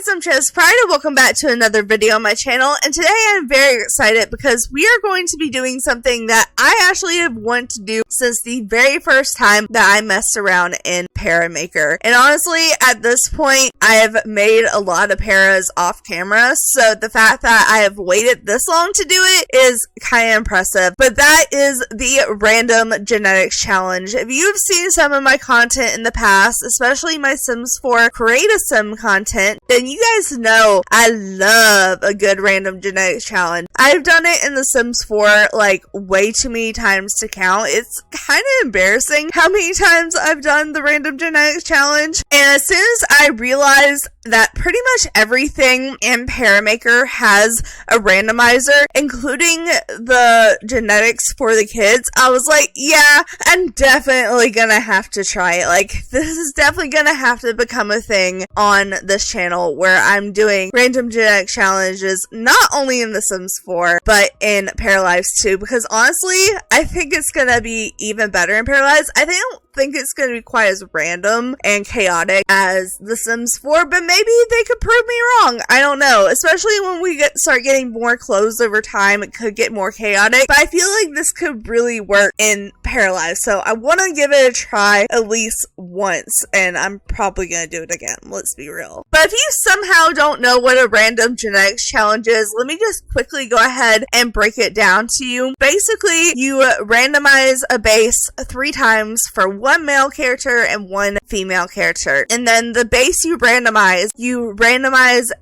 guys, I'm ChezPride and welcome back to another video on my channel, and today I'm very excited because we are going to be doing something that I actually have wanted to do since the very first time that I messed around in Paramaker. And honestly, at this point, I have made a lot of paras off camera, so the fact that I have waited this long to do it is kind of impressive. But that is the Random Genetics Challenge. If you've seen some of my content in the past, especially my Sims 4 Create a Sim content, then you guys know I love a good Random Genetics Challenge. I've done it in the Sims 4 like way too many times to count. It's kind of embarrassing how many times I've done the Random Genetics Challenge. And as soon as I realized that pretty much everything in Paramaker has a randomizer, including the genetics for the kids, I was like, yeah, I'm definitely gonna have to try it. Like, this is definitely gonna have to become a thing on this channel where I'm doing random genetic challenges, not only in The Sims 4, but in Paralives too, because honestly, I think it's gonna be even better in Paralives. I don't think it's going to be quite as random and chaotic as The Sims 4, but maybe they could prove me wrong. I don't know. Especially when we start getting more clothes over time, it could get more chaotic. But I feel like this could really work in Paralives, so I want to give it a try at least once, and I'm probably going to do it again. Let's be real. But if you somehow don't know what a random genetics challenge is, let me just quickly go ahead and break it down to you. Basically, you randomize a base 3 times for one male character and one female character. And then the base you randomize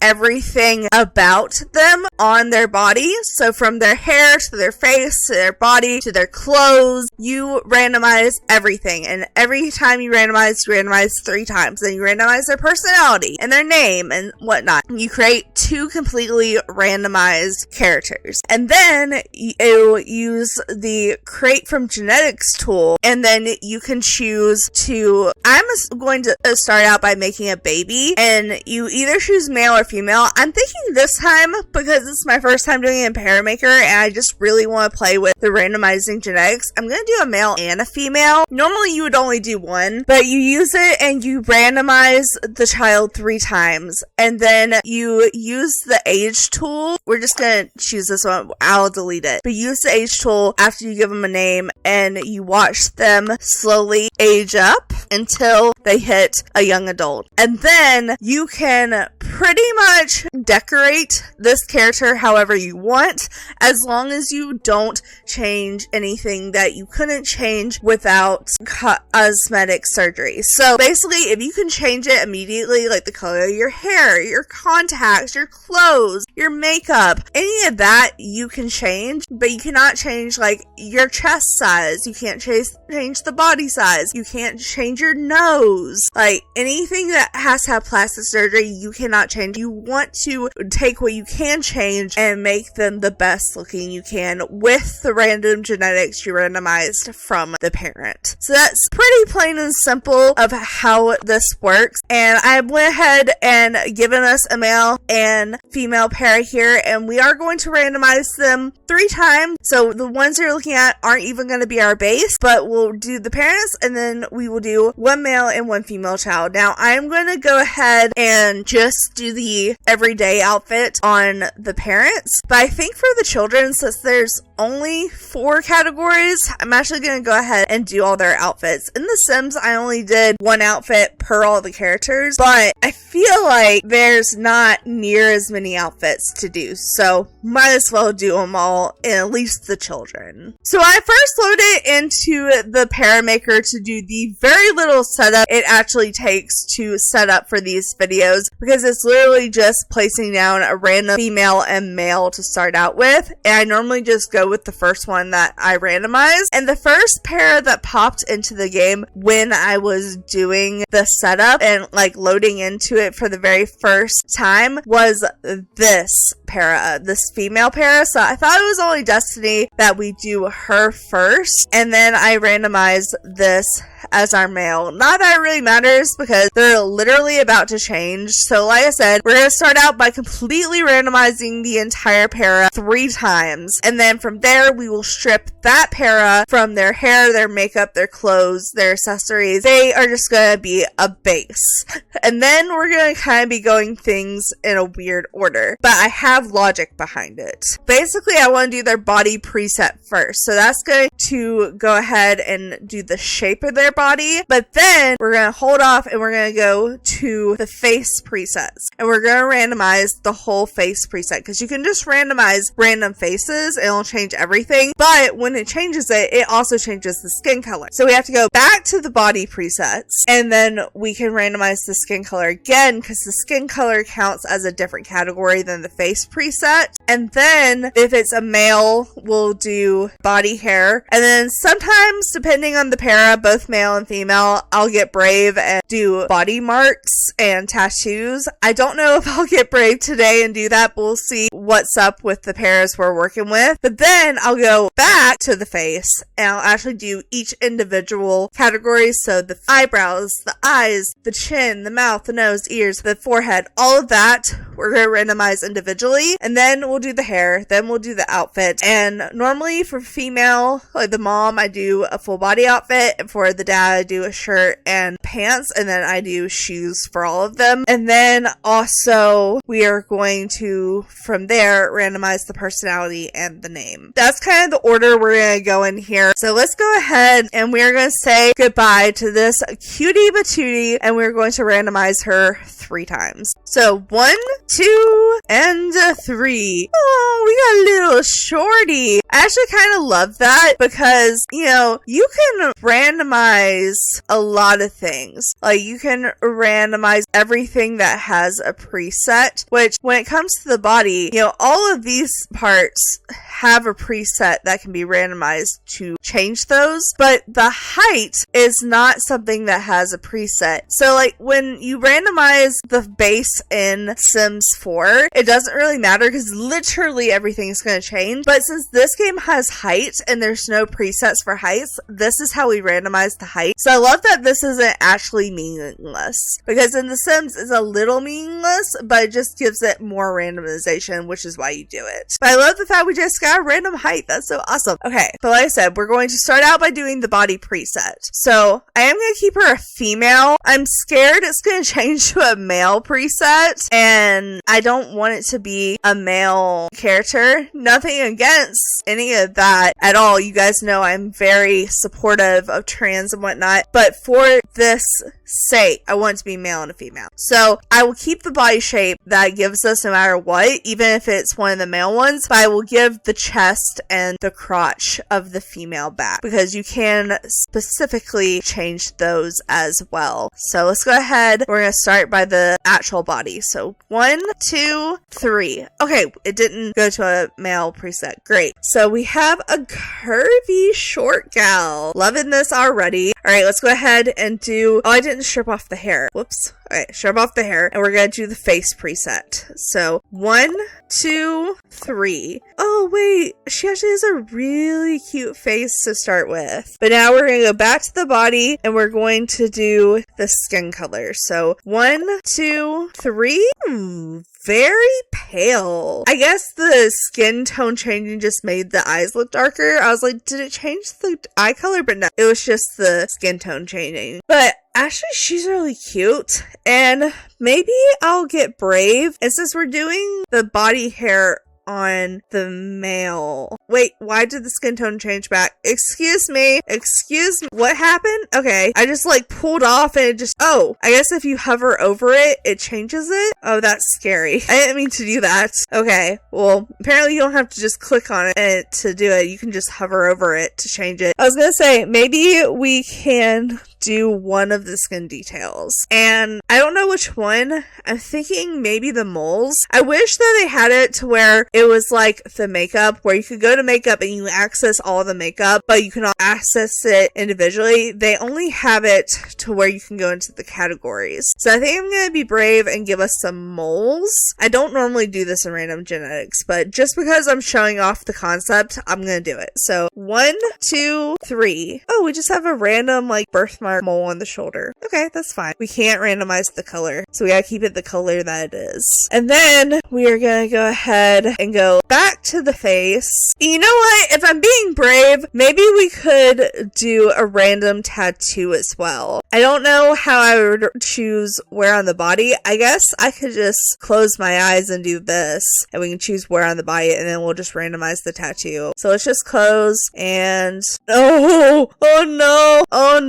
everything about them on their body. So from their hair to their face to their body to their clothes, you randomize everything. And every time you randomize 3 times. Then you randomize their personality and their name and whatnot. You create 2 completely randomized characters. And then you use the Create from Genetics tool, and then you can choose to, I'm going to start out by making a baby, and you either choose male or female. I'm thinking this time, because it's my first time doing it in Paramaker, and I just really want to play with the randomizing genetics, I'm going to do a male and a female. Normally you would only do one, but you use it and you randomize the child 3 times, and then you use the age tool. We're just going to choose this one. I'll delete it. But use the age tool after you give them a name, and you watch them slowly age up until they hit a young adult. And then you can pretty much decorate this character however you want, as long as you don't change anything that you couldn't change without cosmetic surgery. So basically, if you can change it immediately, like the color of your hair, your contacts, your clothes, your makeup, any of that you can change, but you cannot change like your chest size. You can't change the body size. You can't change your nose. Like anything that has to have plastic surgery, you cannot change. You want to take what you can change and make them the best looking you can with the random genetics you randomized from the parent. So that's pretty plain and simple of how this works. And I went ahead and given us a male and female pair here, and we are going to randomize them 3 times. So the ones you're looking at aren't even going to be our base, but we'll do the parents, and then we will do 1 male and 1 female child. Now I'm going to go ahead and just do the everyday outfit on the parents, but I think for the children, since there's only 4 categories, I'm actually going to go ahead and do all their outfits. In The Sims, I only did 1 outfit per all the characters, but I feel like there's not near as many outfits to do, so might as well do them all, and at least the children. So I first loaded into the Paramaker to do the very little setup it actually takes to set up for these videos, because it's literally just placing down a random female and male to start out with, and I normally just go with the first one that I randomized. And the first pair that popped into the game when I was doing the setup and like loading into it for the very first time was this para, this female para. So I thought it was only Destiny that we do her first, and then I randomized this this as our male. Not that it really matters because they're literally about to change. So like I said, we're going to start out by completely randomizing the entire para 3 times. And then from there, we will strip that para from their hair, their makeup, their clothes, their accessories. They are just going to be a base. And then we're going to kind of be going things in a weird order. But I have logic behind it. Basically, I want to do their body preset first. So that's going to go ahead and do the shape of their body, but then we're going to hold off and we're going to go to the face presets, and we're going to randomize the whole face preset, because you can just randomize random faces and it'll change everything, but when it changes it, it also changes the skin color. So we have to go back to the body presets, and then we can randomize the skin color again, because the skin color counts as a different category than the face preset. And then if it's a male, we'll do body hair, and then sometimes, depending on the para, both male and female, I'll get brave and do body marks and tattoos. I don't know if I'll get brave today and do that, but we'll see what's up with the pairs we're working with. But then I'll go back to the face and I'll actually do each individual category. So the eyebrows, the eyes, the chin, the mouth, the nose, ears, the forehead, all of that we're going to randomize individually. And then we'll do the hair, then we'll do the outfit. And normally for female, like the mom, I do a full body outfit, and for the dad, I do a shirt and pants, and then I do shoes for all of them. And then also we are going to, from there, randomize the personality and the name. That's kind of the order we're going to go in here. So let's go ahead and we're going to say goodbye to this cutie patootie, and we're going to randomize her 3 times. So 1, 2, and 3. Oh, we got a little shorty. I actually kind of love that because, you know, you can randomize a lot of things. Like, you can randomize everything that has a preset, which when it comes to the body, you know, all of these parts have a preset that can be randomized to change those, but the height is not something that has a preset. So like when you randomize the base in Sims 4, it doesn't really matter because literally everything is going to change. But since this game has height and there's no presets for heights, this is how we randomize the height. So I love that this isn't actually meaningless, because in The Sims it's a little meaningless, but it just gives it more randomization, which is why you do it. But I love the fact we just got a random height. That's so awesome. Okay, but like I said, we're going to start out by doing the body preset. So I am going to keep her a female. I'm scared it's going to change to a male preset, and I don't want it to be a male character. Nothing against any of that at all. You guys know I'm very supportive of trans and whatnot, but for this sake, I want it to be male and a female. So I will keep the body shape that it gives us no matter what, even if it's one of the male ones, but I will give the chest and the crotch of the female back, because you can specifically change those as well. So let's go ahead. We're going to start by the actual body. So 1, 2, 3. Okay, it didn't go to a male preset. Great. So we have a curvy short gal. Loving this already. All right, let's go ahead and do... Oh, I didn't strip off the hair. Whoops. Alright, strip off the hair, and we're gonna do the face preset. So, 1, 2, 3. Oh, wait. She actually has a really cute face to start with. But now we're gonna go back to the body, and we're going to do the skin color. So, 1, 2, 3. Very pale. I guess the skin tone changing just made the eyes look darker. I was like, did it change the eye color? But no, it was just the skin tone changing. But actually, she's really cute, and maybe I'll get brave. And since we're doing the body hair on the male... Wait, why did the skin tone change back? Excuse me. What happened? Okay, I just like pulled off and it just... Oh, I guess if you hover over it, it changes it? Oh, that's scary. I didn't mean to do that. Okay, well, apparently you don't have to just click on it to do it. You can just hover over it to change it. I was gonna say, maybe we can do one of the skin details. And I don't know which one. I'm thinking maybe the moles. I wish that they had it to where it was like the makeup, where you could go to makeup and you access all the makeup, but you cannot access it individually. They only have it to where you can go into the categories. So I think I'm going to be brave and give us some moles. I don't normally do this in random genetics, but just because I'm showing off the concept, I'm going to do it. So 1, 2, 3. Oh, we just have a random like birthmark mole on the shoulder. Okay, that's fine. We can't randomize the color, so we gotta keep it the color that it is. And then we are gonna go ahead and go back to the face. You know what? If I'm being brave, maybe we could do a random tattoo as well. I don't know how I would choose where on the body. I guess I could just close my eyes and do this, and we can choose where on the body, and then we'll just randomize the tattoo. So let's just close, and oh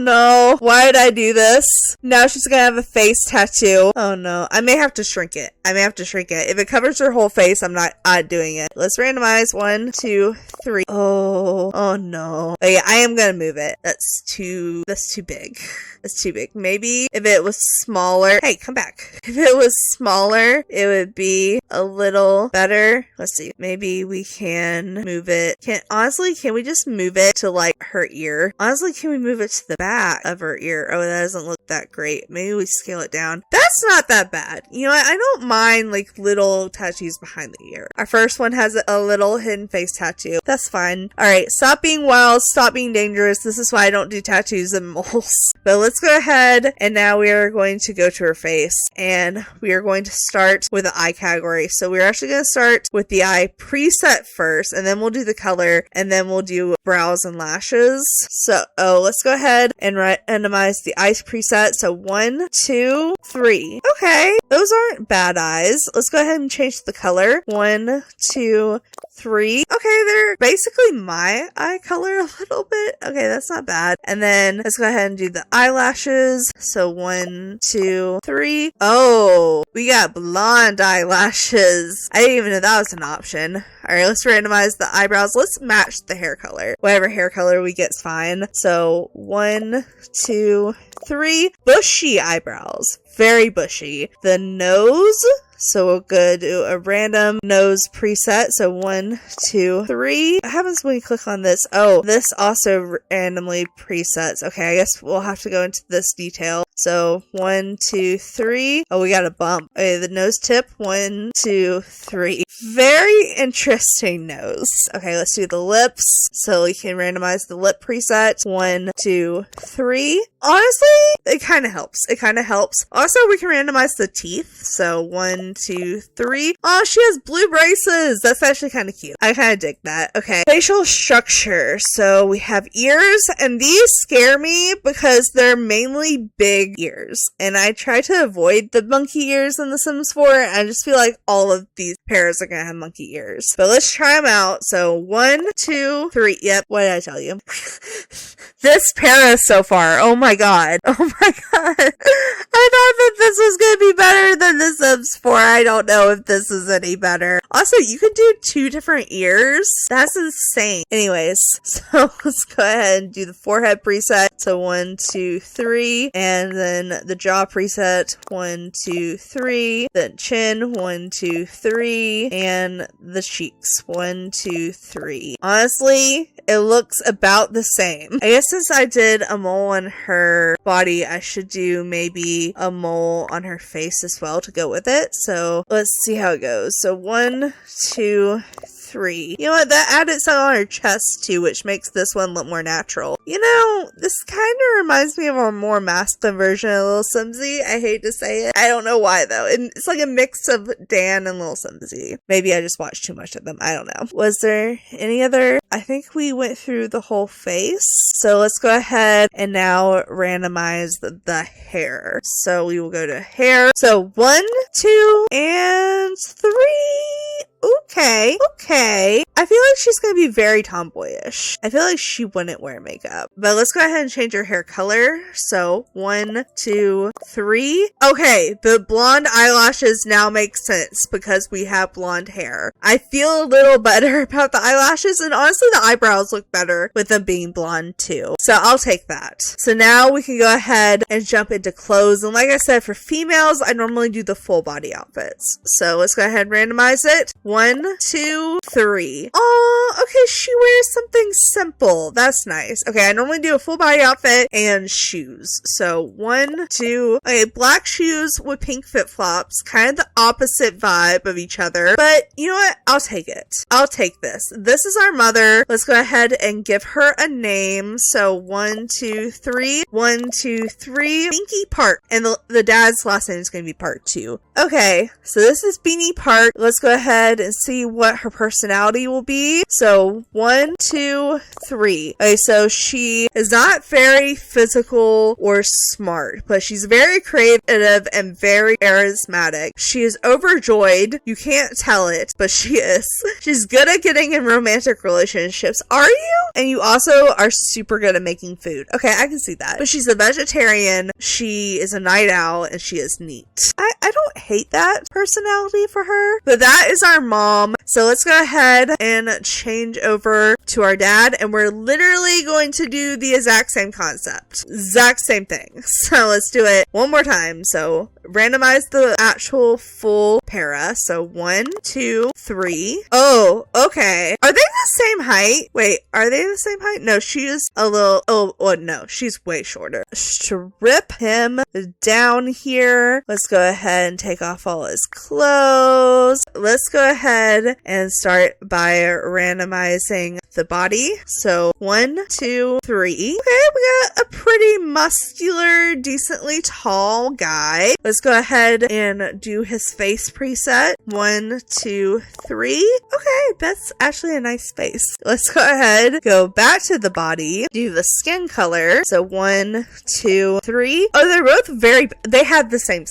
no, why did I do this? Now she's gonna have a face tattoo. Oh no, I may have to shrink it. If it covers her whole face, I'm not doing it. Let's randomize. 1, 2, 3. Oh no. Oh yeah, I am gonna move it. That's too big. It's too big. Maybe if it was smaller. Hey, come back. If it was smaller, it would be a little better. Let's see. Maybe we can move it. Can we just move it to like her ear? Honestly, can we move it to the back of her ear? Oh, that doesn't look that great. Maybe we scale it down. That's not that bad. You know what? I don't mind like little tattoos behind the ear. Our first one has a little hidden face tattoo. That's fine. Alright, stop being wild. Stop being dangerous. This is why I don't do tattoos and moles. But let's go ahead, and now we are going to go to her face, and we are going to start with the eye category. So we're actually going to start with the eye preset first, and then we'll do the color, and then we'll do brows and lashes. So let's go ahead and randomize the eye preset. So 1, 2, 3. Okay, those aren't bad eyes. Let's go ahead and change the color. 1, 2, 3. Okay, they're basically my eye color a little bit. Okay, that's not bad. And then let's go ahead and do the eyelashes. So 1, 2, 3. Oh, we got blonde eyelashes. I didn't even know that was an option. Alright, let's randomize the eyebrows. Let's match the hair color. Whatever hair color we get's fine. So 1, 2, 3. Bushy eyebrows. Very bushy. The nose. So we'll go do a random nose preset. So 1, 2, 3. What happens when we click on this? Oh, this also randomly presets. Okay, I guess we'll have to go into this detail. So 1, 2, 3. Oh, we got a bump. Okay, the nose tip. 1, 2, 3. Very interesting nose. Okay, let's do the lips. So we can randomize the lip preset. 1, 2, 3. Honestly, it kind of helps. Also, we can randomize the teeth. So 1, 2, 3. Oh, she has blue braces. That's actually kind of cute. I kind of dig that. Okay, facial structure. So we have ears, and these scare me because they're mainly big ears. And I try to avoid the monkey ears in The Sims 4. I just feel like all of these pairs are gonna have monkey ears. But let's try them out. So 1, 2, 3. Yep, what did I tell you? This pair is so far. Oh my god. I thought that this was gonna be better than The Sims 4. I don't know if this is any better. Also, you can do 2 different ears. That's insane. Anyways, so let's go ahead and do the forehead preset. So 1, 2, 3. And then the jaw preset. 1, 2, 3. Then chin. 1, 2, 3. And the cheeks. 1, 2, 3. Honestly, it looks about the same. I guess since I did a mole on her body, I should do maybe a mole on her face as well to go with it. So let's see how it goes. So 1, 2, 3. You know what? That added some on her chest too, which makes this one look more natural. You know, this kind of reminds me of a more masculine version of Little Simsy. I hate to say it. I don't know why though. It's like a mix of Dan and Little Simsy. Maybe I just watched too much of them. I don't know. Was there any other? I think we went through the whole face. So let's go ahead and now randomize the hair. So we will go to hair. So 1, 2, and 3. Okay. I feel like she's gonna be very tomboyish. I feel like she wouldn't wear makeup. But let's go ahead and change her hair color. So 1, 2, 3. Okay, the blonde eyelashes now make sense because we have blonde hair. I feel a little better about the eyelashes, and honestly the eyebrows look better with them being blonde too. So I'll take that. So now we can go ahead and jump into clothes. And like I said, for females, I normally do the full body outfits. So let's go ahead and randomize it. 1, 2, 3. Oh, okay, she wears something simple. That's nice. Okay, I normally do a full body outfit and shoes. So 1, 2, okay, black shoes with pink flip-flops, kind of the opposite vibe of each other, but you know what? I'll take it. I'll take this. This is our mother. Let's go ahead and give her a name. So 1, 2, 3. 1, 2, 3. Binky Park. And the dad's last name is going to be Park too. Okay, so this is Beanie Park. Let's go ahead and see what her personality will be. So 1, 2, 3. Okay, so she is not very physical or smart, but she's very creative and very charismatic. She is overjoyed. You can't tell it, but she is. She's good at getting in romantic relationships. Are you? And you also are super good at making food. Okay, I can see that. But she's a vegetarian. She is a night owl, and she is neat. I don't hate that personality for her, but that is our mom. So let's go ahead and change over to our dad, and we're literally going to do the exact same concept. Exact same thing. So let's do it one more time. So randomize the actual full para. So 1, 2, 3. Oh, okay. Are they the same height? Wait, are they the same height? No, she is a little, no, she's way shorter. Strip him down here. Let's go ahead and take off all his clothes. Let's go ahead and start by randomizing the body. So 1, 2, 3. Okay, we got a pretty muscular, decently tall guy. Let's go ahead and do his face preset. 1, 2, 3. Okay, that's actually a nice face. Let's go ahead, go back to the body, do the skin color. So 1, 2, 3. Oh, they're both they have the same,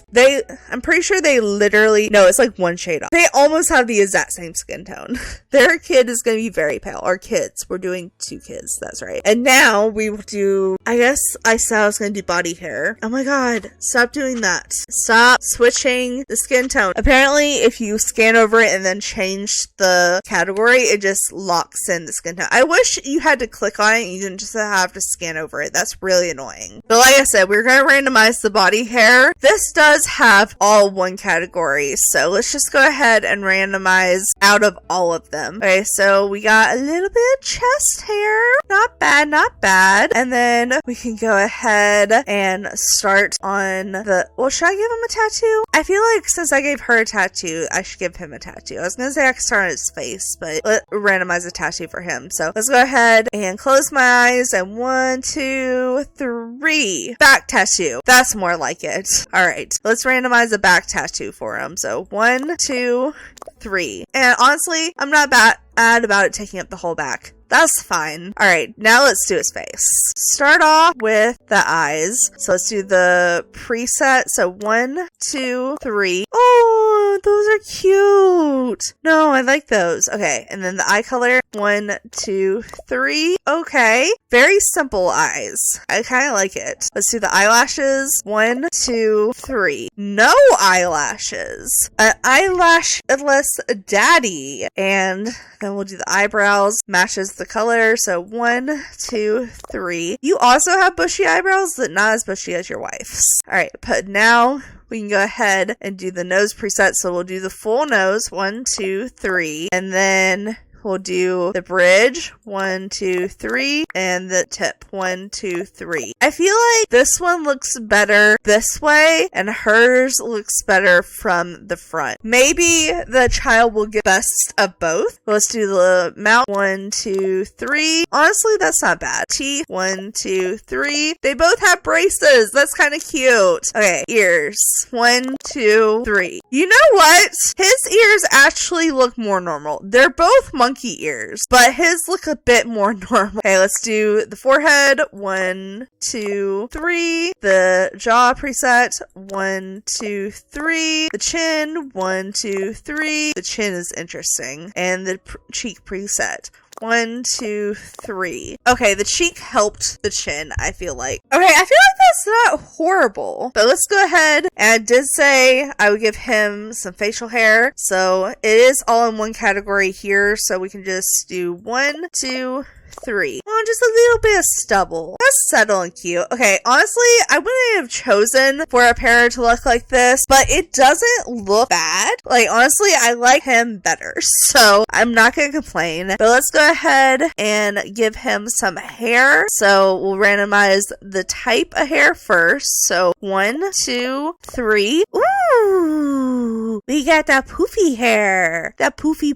I'm pretty sure they literally, no, it's like one shade off. They almost have the exact same skin tone. Their kid is going to be very pale. Our kids, we're doing 2 kids, that's right. And now we will do, I guess I said I was going to do body hair. Oh my god, stop doing that. Stop switching the skin tone. Apparently, if you scan over it and then change the category, it just locks in the skin tone. I wish you had to click on it and you didn't just have to scan over it. That's really annoying. But like I said, we're going to randomize the body hair. This does have all one category, so let's just go ahead and randomize out of all of them. Okay, so we got a little bit of chest hair. Not bad, not bad. And then we can go ahead and start on the, well, should I give him a tattoo? I feel like since I gave her a tattoo, I should give him a tattoo. I was gonna say I could start on his face, but let's randomize a tattoo for him. So let's go ahead and close my eyes, and 1, 2, 3. Back tattoo. That's more like it. Alright, let's randomize a back tattoo for him. So 1, 2, 3. And honestly, I'm not bad about it taking up the whole back. That's fine. Alright, now let's do his face. Start off with the eyes. So let's do the preset. So 1, 2, 3. Oh, those are cute. No, I like those. Okay, and then the eye color. 1, 2, 3. Okay, very simple eyes. I kind of like it. Let's do the eyelashes. 1, 2, 3. No eyelashes. An eyelashless daddy. And then we'll do the eyebrows. Matches the color. So 1, 2, 3. You also have bushy eyebrows, but not as bushy as your wife's. Alright, but now we can go ahead and do the nose preset. So we'll do the full nose. 1, 2, 3. And then we'll do the bridge. 1, 2, 3. And the tip. 1, 2, 3. I feel like this one looks better this way, and hers looks better from the front. Maybe the child will get best of both. Let's do the mouth. 1, 2, 3. Honestly, that's not bad. Teeth. 1, 2, 3. They both have braces. That's kind of cute. Okay, ears. 1, 2, 3. You know what? His ears actually look more normal. They're both monkey ears, but his look a bit more normal. Okay, let's do the forehead. 1, 2, 3. The jaw preset. 1, 2, 3. The chin. 1, 2, 3. The chin is interesting. And the cheek preset. 1, 2, 3. Okay, the cheek helped the chin, I feel like. Okay, I feel like that's not horrible. But let's go ahead. And I did say I would give him some facial hair. So it is all in one category here. So we can just do 1, 2, 3. Oh, just a little bit of stubble. That's subtle and cute. Okay, honestly, I wouldn't have chosen for a pair to look like this, but it doesn't look bad. Like, honestly, I like him better, so I'm not gonna complain. But let's go ahead and give him some hair. So we'll randomize the type of hair first. So 1, 2, 3. Ooh, we got that poofy hair. That poofy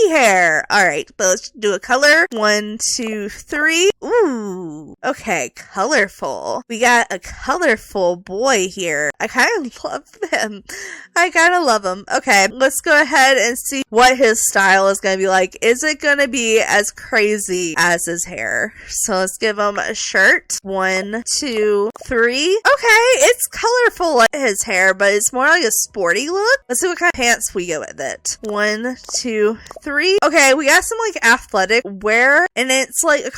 hair. All right, but let's do a color. 1, 2, 3. Ooh, okay, colorful. We got a colorful boy here. I kind of love him. I kind of love him. Okay, let's go ahead and see what his style is going to be like. Is it going to be as crazy as his hair? So let's give him a shirt. 1, 2, 3. Okay, it's colorful like his hair, but it's more like a sporty look. Let's see what kind of pants we go with it. 1, 2, 3. Okay, we got some like athletic wear, and it's like a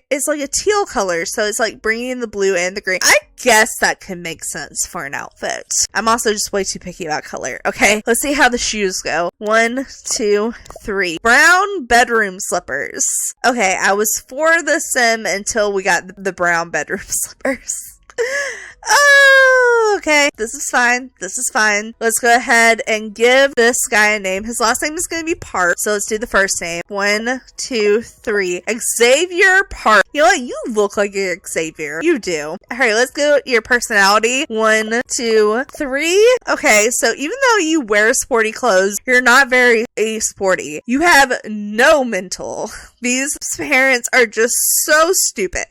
it's like a teal color, so it's like bringing the blue and the green. I guess that can make sense for an outfit. I'm also just way too picky about color. Okay, let's see how the shoes go. 1, 2, 3. Brown bedroom slippers. Okay, I was for the sim until we got the brown bedroom slippers. Oh, okay. This is fine. This is fine. Let's go ahead and give this guy a name. His last name is going to be Park. So let's do the first name. 1, 2, 3. Xavier Park. You know what? You look like you're Xavier. You do. All right, let's go your personality. 1, 2, 3. Okay, so even though you wear sporty clothes, you're not very sporty. You have no mental. These parents are just so stupid.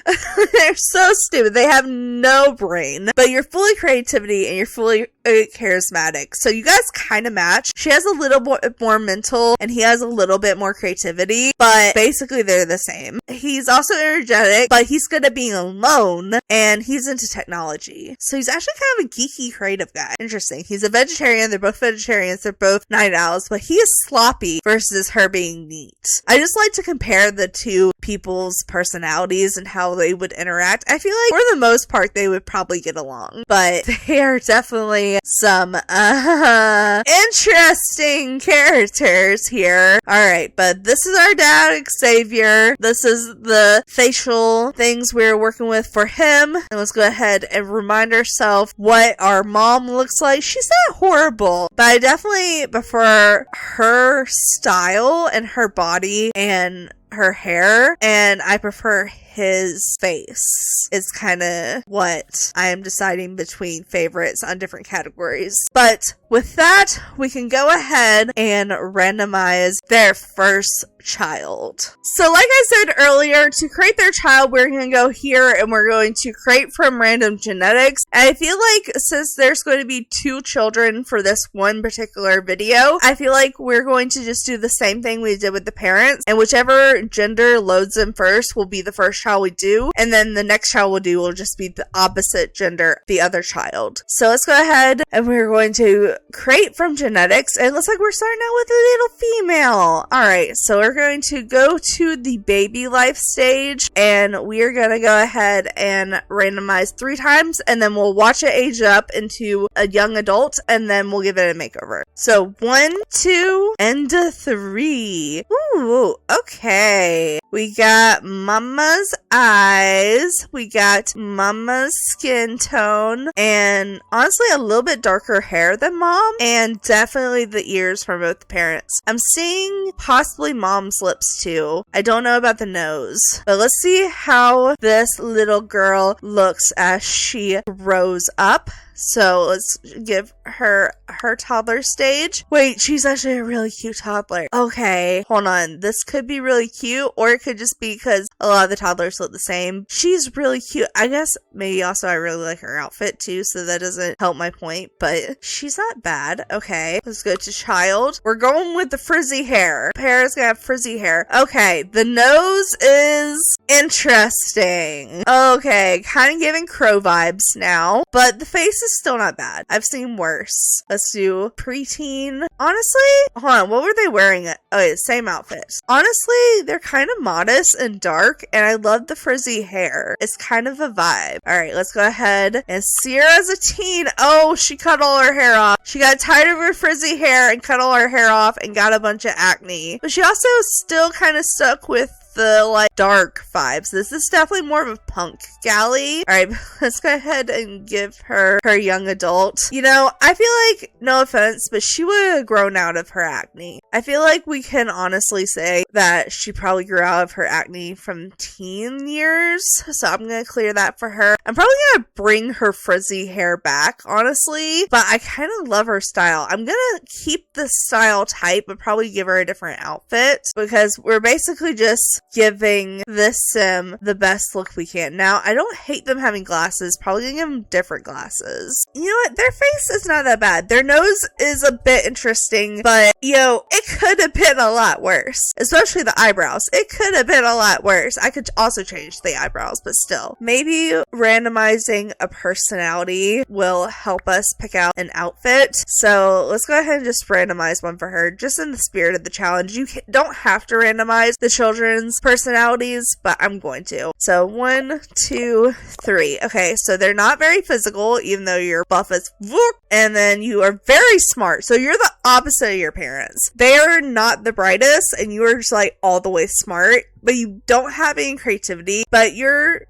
They're so stupid. They have no brain, but you're full of creativity and you're fully charismatic. So you guys kind of match. She has a little more mental and he has a little bit more creativity, but basically they're the same. He's also energetic, but he's good at being alone and he's into technology. So he's actually kind of a geeky, creative guy. Interesting. He's a vegetarian. They're both vegetarians. They're both night owls, but he is sloppy versus her being neat. I just like to compare the two people's personalities and how they would interact. I feel like for the most part, they would probably get along, but they are definitely some interesting characters here. All right, but this is our dad, Xavier. This is the facial things we're working with for him. And let's go ahead and remind ourselves what our mom looks like. She's not horrible, but I definitely prefer her style and her body and her hair, and I prefer his face. It's kind of what I am deciding between favorites on different categories. But with that, we can go ahead and randomize their first child. So like I said earlier, to create their child, we're going to go here and we're going to create from random genetics. And I feel like since there's going to be 2 children for this one particular video, I feel like we're going to just do the same thing we did with the parents, and whichever gender loads in first will be the first child we do, and then the next child we'll do will just be the opposite gender, the other child. So let's go ahead and we're going to create from genetics. It looks like we're starting out with a little female. Alright, so we're going to go to the baby life stage and we are going to go ahead and randomize 3 times, and then we'll watch it age up into a young adult, and then we'll give it a makeover. So 1, 2, and 3. Ooh, okay. We got mama's eyes, we got mama's skin tone, and honestly a little bit darker hair than mom, and definitely the ears from both parents. I'm seeing possibly mom's lips too. I don't know about the nose, but let's see how this little girl looks as she grows up. So let's give her her toddler stage. Wait, she's actually a really cute toddler. Okay, hold on. This could be really cute, or it could just be because a lot of the toddlers look the same. She's really cute. I guess maybe also I really like her outfit too, so that doesn't help my point, but she's not bad. Okay, let's go to child. We're going with the frizzy hair. Parents gonna have frizzy hair. Okay, the nose is interesting. Okay, kind of giving crow vibes now, but the face is still not bad. I've seen worse. Let's do preteen. Honestly, hold on, what were they wearing? Okay, same outfit. Honestly, they're kind of modest and dark, and I love the frizzy hair. It's kind of a vibe. All right, let's go ahead and see her as a teen. Oh, she cut all her hair off. She got tired of her frizzy hair and cut all her hair off and got a bunch of acne. But she also still kind of stuck with the like dark vibes. This is definitely more of a punk galley. All right, let's go ahead and give her her young adult. You know, I feel like, no offense, but she would have grown out of her acne. I feel like we can honestly say that she probably grew out of her acne from teen years. So I'm gonna clear that for her. I'm probably gonna bring her frizzy hair back, honestly, but I kind of love her style. I'm gonna keep the style type, but probably give her a different outfit because we're basically just giving this sim the best look we can. Now, I don't hate them having glasses. Probably gonna give them different glasses. You know what? Their face is not that bad. Their nose is a bit interesting, but, you know, it could have been a lot worse. Especially the eyebrows. It could have been a lot worse. I could also change the eyebrows, but still. Maybe randomizing a personality will help us pick out an outfit. So let's go ahead and just randomize one for her, just in the spirit of the challenge. You don't have to randomize the children's personalities, but I'm going to. So 1, 2, 3. Okay, so they're not very physical, even though you're buff as whoop, and then you are very smart. So you're the opposite of your parents. They are not the brightest, and you are just like all the way smart, but you don't have any creativity, but you're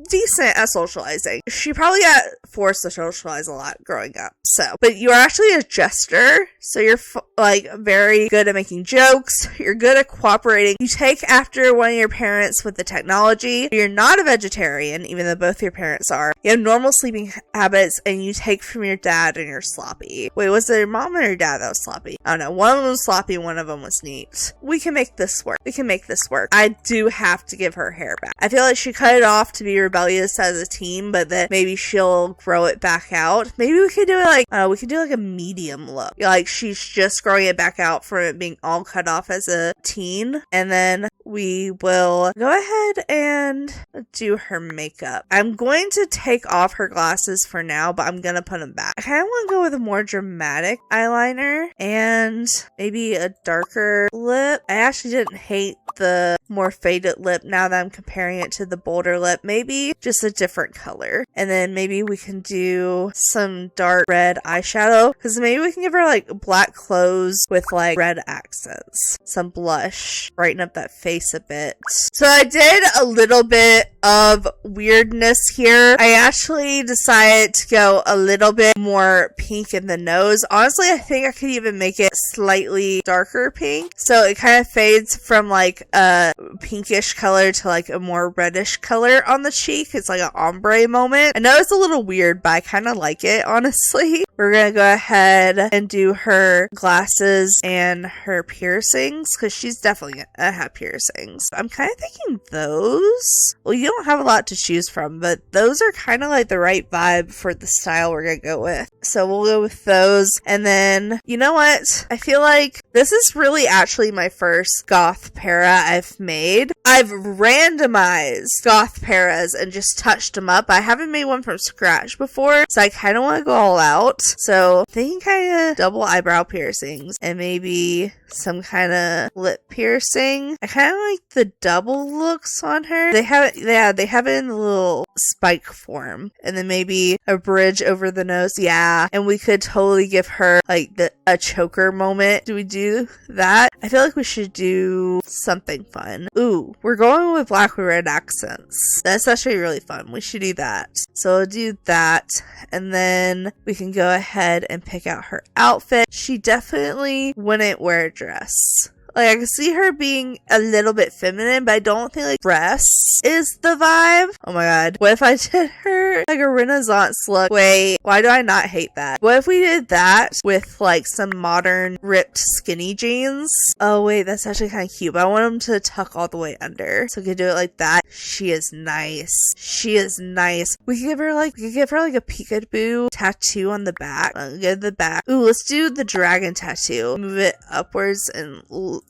decent at socializing. She probably got forced to socialize a lot growing up. So, but you're actually a jester. So you're like very good at making jokes. You're good at cooperating. You take after one of your parents with the technology. You're not a vegetarian, even though both your parents are. You have normal sleeping habits, and you take from your dad, and you're sloppy. Wait, was it your mom or your dad that was sloppy? I don't know. One of them was sloppy, one of them was neat. We can make this work. We can make this work. I do have to give her hair back. I feel like she cut it off to be rebellious as a teen, but that maybe she'll grow it back out. Maybe we could do it like, we could do like a medium look. Like she's just growing it back out from it being all cut off as a teen. And then we will go ahead and do her makeup. I'm going to take off her glasses for now, but I'm going to put them back. I kind of want to go with a more dramatic eyeliner and maybe a darker lip. I actually didn't hate the more faded lip now that I'm comparing it to the bolder lip. Maybe just a different color. And then maybe we can do some dark red eyeshadow, because maybe we can give her like black clothes with like red accents. Some blush. Brighten up that face a bit. So I did a little bit of weirdness here. I actually decided to go a little bit more pink in the nose. Honestly, I think I could even make it slightly darker pink. So it kind of fades from like a pinkish color to like a more reddish color on the cheek. It's like an ombre moment. I know it's a little weird, but I kind of like it, honestly. We're gonna go ahead and do her glasses and her piercings, because she's definitely gonna have piercings. I'm kind of thinking those. Well, you don't have a lot to choose from, but those are kind of like the right vibe for the style we're gonna go with. So we'll go with those. And then, you know what? I feel like this is really actually my first goth para I've made. I've randomized goth paras and just touched them up. I haven't made one from scratch before, so I kind of want to go all out. So I think kind of double eyebrow piercings and maybe some kind of lip piercing. I kind of like the double looks on her. They have it, yeah, they have it in the little spike form, and then maybe a bridge over the nose. Yeah, and we could totally give her like a choker moment. Do we do that? I feel like we should do something fun. Ooh, we're going with black with red accents. That's actually really fun. We should do that. So we'll do that, and then we can go ahead and pick out her outfit. She definitely wouldn't wear a dress. Like, I can see her being a little bit feminine, but I don't think, like, dress is the vibe. Oh my god. What if I did her, like, a Renaissance look? Wait, why do I not hate that? What if we did that with, like, some modern ripped skinny jeans? Oh, wait, that's actually kind of cute, but I want them to tuck all the way under. So we could do it like that. She is nice. She is nice. We could give her, like, a peekaboo tattoo on the back. Get the back. Ooh, let's do the dragon tattoo. Move it upwards and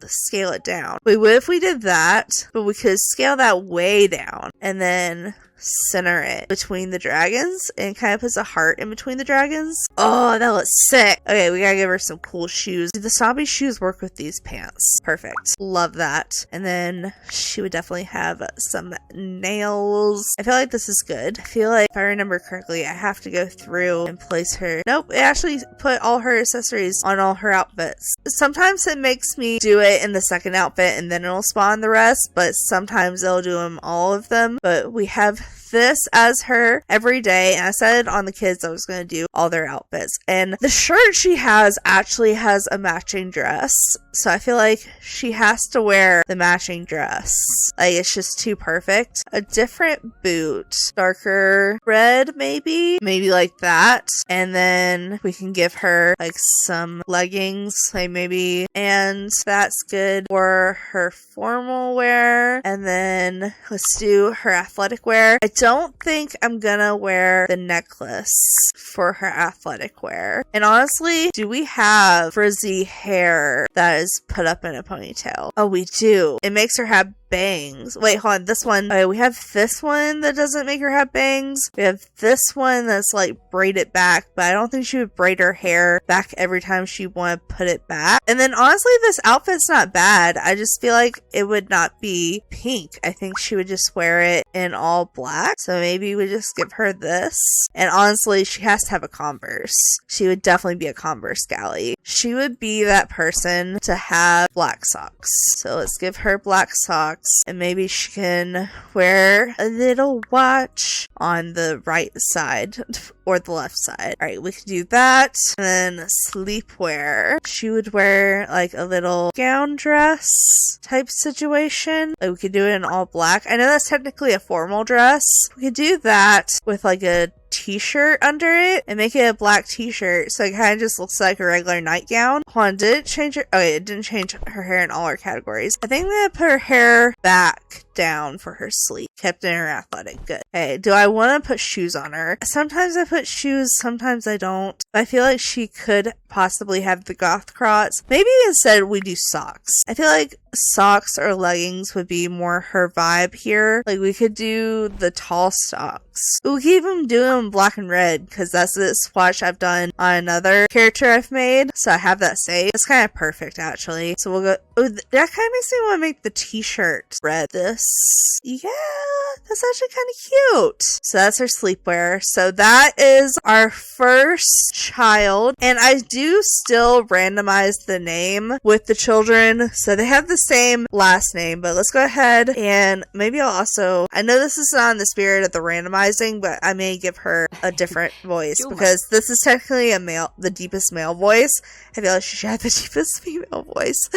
scale it down. Wait, what if we did that, but we could scale that way down, and then center it between the dragons and kind of puts a heart in between the dragons. Oh, that looks sick. Okay, we gotta give her some cool shoes. Do the snobby shoes work with these pants? Perfect. Love that. And then she would definitely have some nails. I feel like this is good. I feel like if I remember correctly, I have to go through and place her. Nope, it actually put all her accessories on all her outfits. Sometimes it makes me do it in the second outfit and then it'll spawn the rest, but sometimes it'll do them all of them. But we have this as her every day, and I said on the kids I was going to do all their outfits, and the shirt she has actually has a matching dress, so I feel like she has to wear the matching dress. Like, it's just too perfect. A different boot, darker red, maybe like that, and then we can give her like some leggings, like maybe, and that's good for her formal wear. And then let's do her athletic wear. I don't think I'm gonna wear the necklace for her athletic wear. And honestly, do we have frizzy hair that is put up in a ponytail? Oh, we do. It makes her have bangs. Wait, hold on. This one. Okay, we have this one that doesn't make her have bangs. We have this one that's like braided back, but I don't think she would braid her hair back every time she want to put it back. And then honestly, this outfit's not bad. I just feel like it would not be pink. I think she would just wear it in all black. So maybe we just give her this. And honestly, she has to have a Converse. She would definitely be a Converse galley. She would be that person to have black socks. So let's give her black socks. And maybe she can wear a little watch on the right side or the left side. Alright, we can do that. And then sleepwear. She would wear like a little gown dress type situation. Like, we could do it in all black. I know that's technically a formal dress. We could do that with like a t-shirt under it and make it a black t-shirt, so it kind of just looks like a regular nightgown. Hold on, did it change her? Okay, it didn't change her hair in all our categories. I think I'm gonna put her hair back down for her sleep. Kept in her athletic. Good. Okay, do I want to put shoes on her? Sometimes I put shoes, sometimes I don't. I feel like she could possibly have the goth crocs. Maybe instead we do socks. I feel like socks or leggings would be more her vibe here. Like, we could do the tall socks. We could even do them black and red, because that's the swatch I've done on another character I've made, so I have that saved. It's kind of perfect, actually. So we'll go, oh, that kind of makes me want to make the t-shirt red. Yeah, that's actually kind of cute. So that's her sleepwear. So that is our first child, and I do still randomize the name with the children, so they have the same last name. But let's go ahead and maybe I'll also, I know this is not in the spirit of the randomizing, but I may give her a different voice, because this is technically a male, the deepest male voice. I feel like she should have the deepest female voice,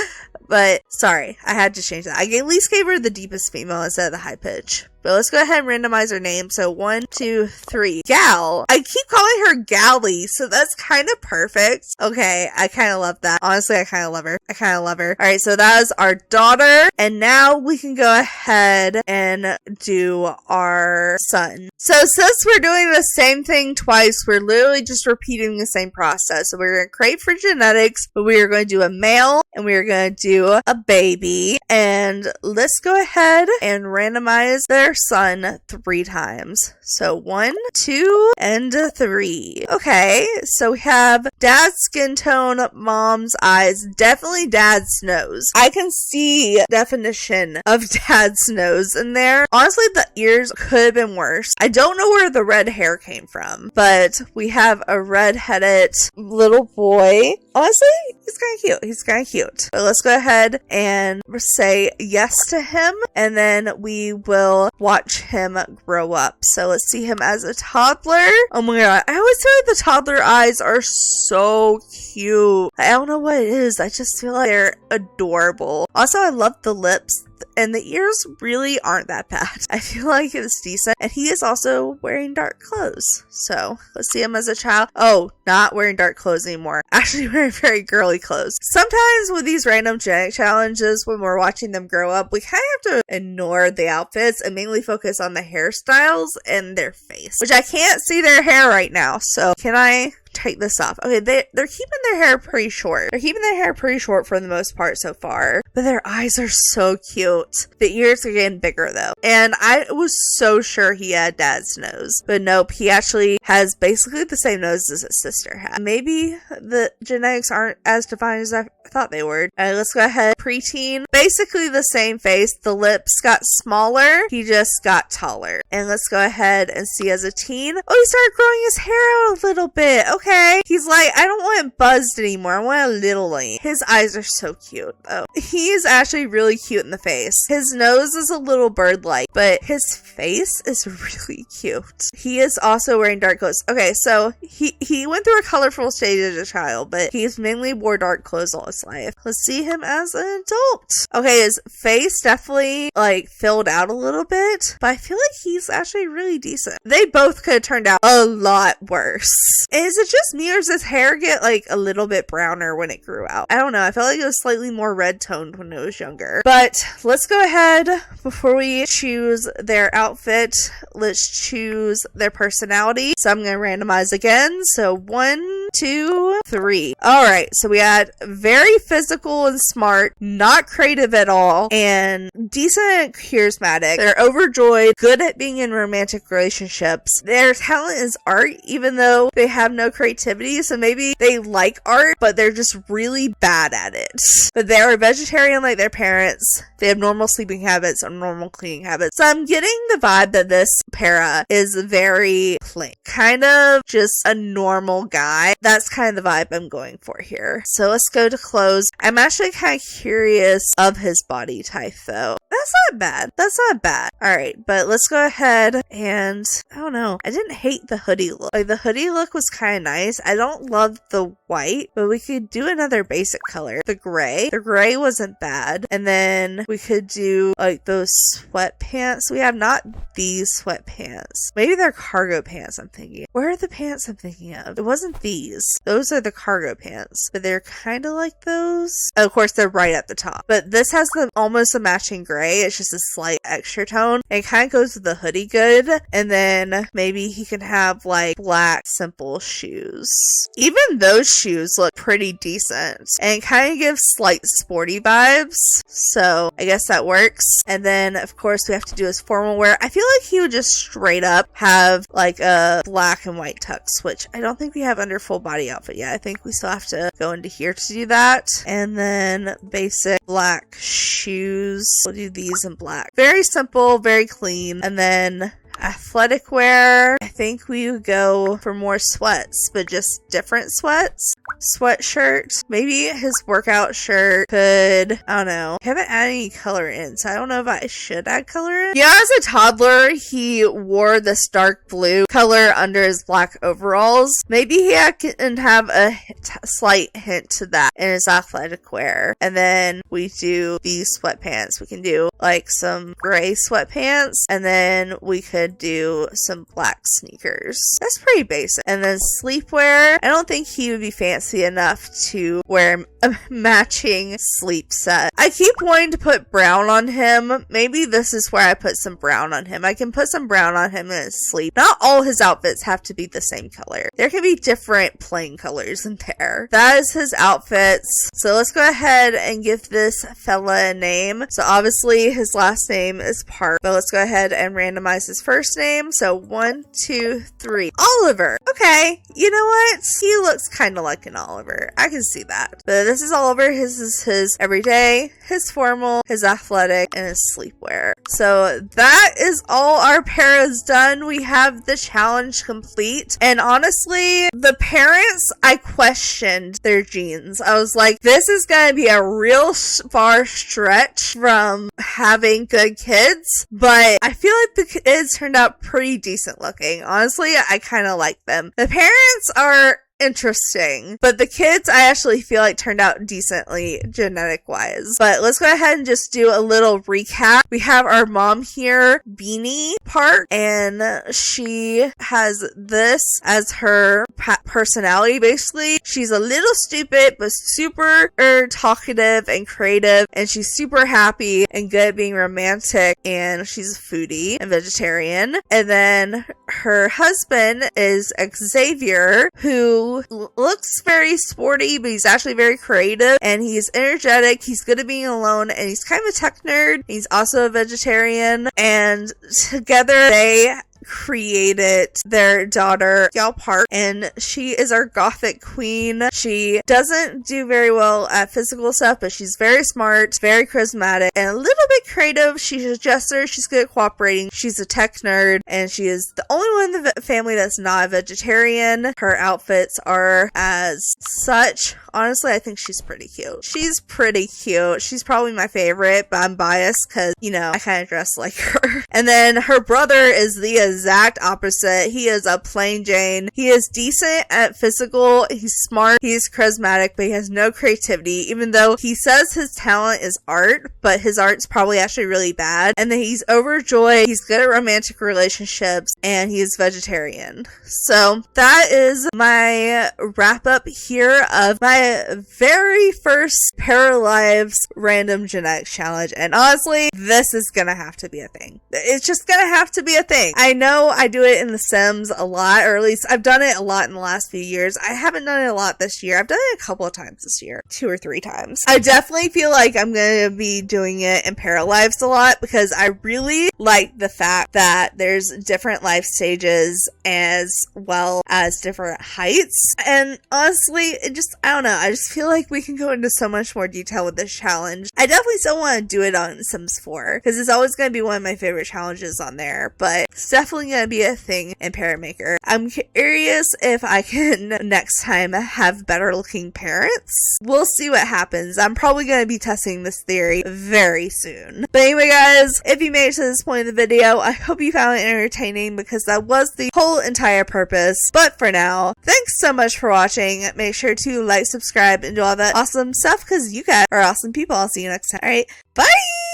but sorry, I had to change that. I at least gave her the deepest female instead of the high pitch. But let's go ahead and randomize her name. So 1, 2, 3. Gal. I keep calling her Gally, so that's kind of perfect. Okay, I kind of love that. Honestly, I kind of love her. Alright, so that is our daughter. And now we can go ahead and do our son. So since we're doing the same thing twice, we're literally just repeating the same process. So we're going to crate for genetics, but we are going to do a male and we are going to do a baby. And let's go ahead and randomize their son 3 times. So 1, 2, and 3. Okay, so we have dad's skin tone, mom's eyes, definitely dad's nose. I can see definition of dad's nose in there. Honestly, the ears could have been worse. I don't know where the red hair came from, but we have a red-headed little boy. Honestly, he's kind of cute. But let's go ahead and say yes to him, and then we will watch him grow up. So let's see him as a toddler. Oh my god, I always feel like the toddler eyes are so cute. I don't know what it is, I just feel like they're adorable. Also, I love the lips, and the ears really aren't that bad. I feel like it's decent. And he is also wearing dark clothes. So let's see him as a child. Oh, not wearing dark clothes anymore. Actually wearing very girly clothes. Sometimes with these random genetic challenges, when we're watching them grow up, we kind of have to ignore the outfits and mainly focus on the hairstyles and their face. Which I can't see their hair right now. So can I take this off. Okay, they're keeping their hair pretty short. They're keeping their hair pretty short for the most part so far. But their eyes are so cute. The ears are getting bigger though. And I was so sure he had dad's nose. But nope, he actually has basically the same nose as his sister had. Maybe the genetics aren't as defined as I thought they were. Alright, let's go ahead. Preteen. Basically the same face. The lips got smaller. He just got taller. And let's go ahead and see as a teen. Oh, he started growing his hair out a little bit. Okay. He's like, I don't want it buzzed anymore. I want it littly. His eyes are so cute though. He is actually really cute in the face. His nose is a little bird-like, but his face is really cute. He is also wearing dark clothes. Okay, so he went through a colorful stage as a child, but he's mainly wore dark clothes all his life. Let's see him as an adult. Okay, his face definitely like filled out a little bit, but I feel like he's actually really decent. They both could have turned out a lot worse. Is it just me or does his hair get like a little bit browner when it grew out? I don't know. I felt like it was slightly more red toned when it was younger. But let's go ahead before we choose their outfit. Let's choose their personality. So I'm going to randomize again. So 1, 2, 3. All right. So we had very physical and smart, not creative at all, and decent and charismatic. They're overjoyed, good at being in romantic relationships. Their talent is art, even though they have no creativity. So maybe they like art, but they're just really bad at it. But they are vegetarian like their parents. They have normal sleeping habits and normal cleaning habits. So I'm getting the vibe that this para is very plain. Kind of just a normal guy. That's kind of the vibe I'm going for here. So let's go to clothes. I'm actually kind of curious of his body type though. That's not bad. That's not bad. Alright, but let's go ahead and I don't know. I didn't hate the hoodie look. Like the hoodie look was kind of nice. I don't love the white, but we could do another basic color. The gray. The gray wasn't bad. And then we could do like those sweatpants. We have not these sweatpants. Maybe they're cargo pants I'm thinking. Where are the pants I'm thinking of? It wasn't these. Those are the cargo pants. But they're kind of like those. Of course, they're right at the top. But this has almost a matching gray. It's just a slight extra tone. And it kind of goes with the hoodie good. And then maybe he can have like black simple shoes. Even those shoes look pretty decent. And kind of gives slight sporty vibes. So I guess that works. And then of course we have to do his formal wear. I feel like he would just straight up have like a black and white tux, which I don't think we have under full body outfit yet. I think we still have to go into here to do that. And then basic black shoes. We'll do these in black. Very simple, very clean. And then athletic wear. I think we would go for more sweats, but just different sweats. Sweatshirt. Maybe his workout shirt could, I don't know. I haven't added any color in, so I don't know if I should add color in. Yeah, as a toddler, he wore this dark blue color under his black overalls. Maybe he can have a slight hint to that in his athletic wear. And then we do these sweatpants. We can do like some gray sweatpants, and then we could do some black sneakers. That's pretty basic. And then sleepwear. I don't think he would be fancy enough to wear a matching sleep set. I keep wanting to put brown on him. Maybe this is where I put some brown on him. I can put some brown on him in his sleep. Not all his outfits have to be the same color. There can be different plain colors in there. That is his outfits. So let's go ahead and give this fella a name. So obviously his last name is Park, but let's go ahead and randomize his first name. So 1, 2, 3. Oliver. Okay, you know what? He looks kind of like an Oliver. I can see that. But this is Oliver. His is his everyday, his formal, his athletic, and his sleepwear. So that is all our paras done. We have the challenge complete. And honestly, the parents, I questioned their genes. I was like, this is going to be a real far stretch from having good kids. But I feel like the kids turned out pretty decent looking. Honestly, I kind of like them. The parents are interesting, but the kids I actually feel like turned out decently genetic wise. But let's go ahead and just do a little recap. We have our mom here, Beanie Park, and she has this as her personality. Basically, she's a little stupid but super talkative and creative, and she's super happy and good at being romantic, and she's a foodie and vegetarian. And then her husband is Xavier, who looks very sporty, but he's actually very creative, and he's energetic, he's good at being alone, and he's kind of a tech nerd. He's also a vegetarian, and together they created their daughter Gal Park, and she is our gothic queen. She doesn't do very well at physical stuff, but she's very smart, very charismatic, and a little bit creative. She's a jester, she's good at cooperating, she's a tech nerd, and she is the only one in the family that's not a vegetarian. Her outfits are as such. Honestly, I think she's pretty cute. She's pretty cute. She's probably my favorite, but I'm biased because, you know, I kind of dress like her. And then her brother is the exact opposite. He is a plain Jane. He is decent at physical. He's smart. He's charismatic, but he has no creativity, even though he says his talent is art, but his art's probably actually really bad. And then he's overjoyed. He's good at romantic relationships, and he is vegetarian. So that is my wrap up here of my very first Paralives random genetics challenge. And honestly, this is gonna have to be a thing. It's just gonna have to be a thing. I know I do it in The Sims a lot, or at least I've done it a lot in the last few years. I haven't done it a lot this year. I've done it a couple of times this year, 2 or 3 times. I definitely feel like I'm gonna be doing it in Paralives a lot because I really like the fact that there's different life stages as well as different heights. And honestly, I don't know, I just feel like we can go into so much more detail with this challenge. I definitely still want to do it on Sims 4 because it's always going to be one of my favorite challenges on there, but it's definitely going to be a thing in Paramaker. I'm curious if I can next time have better looking parents. We'll see what happens. I'm probably going to be testing this theory very soon. But anyway, guys, if you made it to this point of the video, I hope you found it entertaining because that was the whole entire purpose. But for now, thanks so much for watching. Make sure to like, subscribe, and do all that awesome stuff because you guys are awesome people. I'll see you next time. Alright, bye!